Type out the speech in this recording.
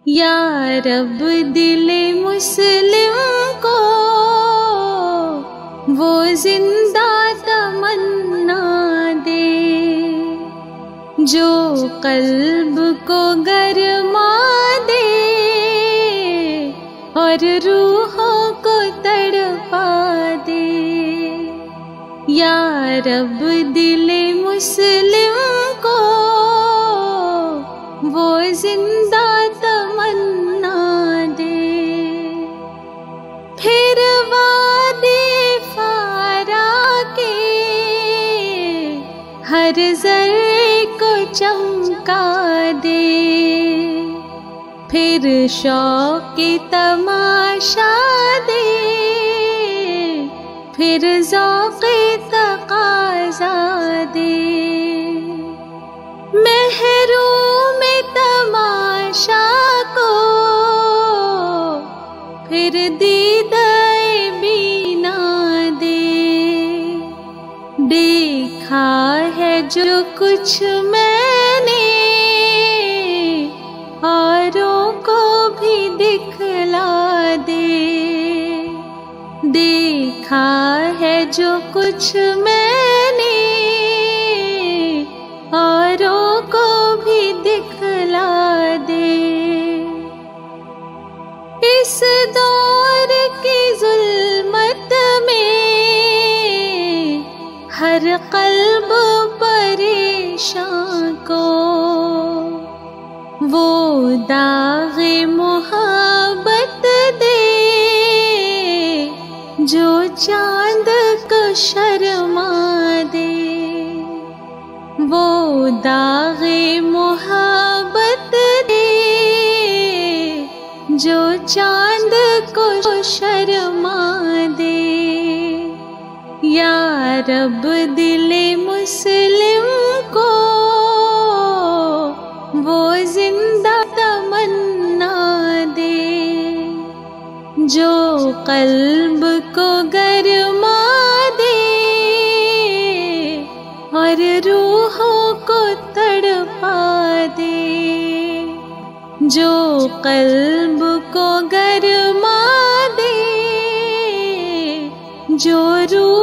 یا رب دل مسلم کو وہ زندہ تمنا دے جو قلب کو گرما دے اور روحوں کو تڑپا دے۔ یا رب دل مسلم کو وہ زندہ تمنا دے۔ پھر وادی فارا کے ہر ذرے کو چمکا دے، پھر شوق تماشا دے، پھر ذوق تقاضا دے۔ محروم تماشا کو پھر دیدۂ بینا دے۔ دیکھا ہے جو کچھ میں نے اوروں کو بھی دکھلا دے۔ دیکھا ہے جو کچھ میں نے اوروں کو بھی دکھلا دے۔ اس دور کی ظلمت میں ہر قلب پریشان کو وہ داغ محبت دے جو چاند کو شرما دے۔ وہ داغ محبت دے جو چاند کو شرما دے۔ یا رب دل مسلم کو وہ زندہ تمنا دے جو قلب کو گرما دے اور روحوں کو تڑپا دے۔ جو قلب کو گرما دے، جو روح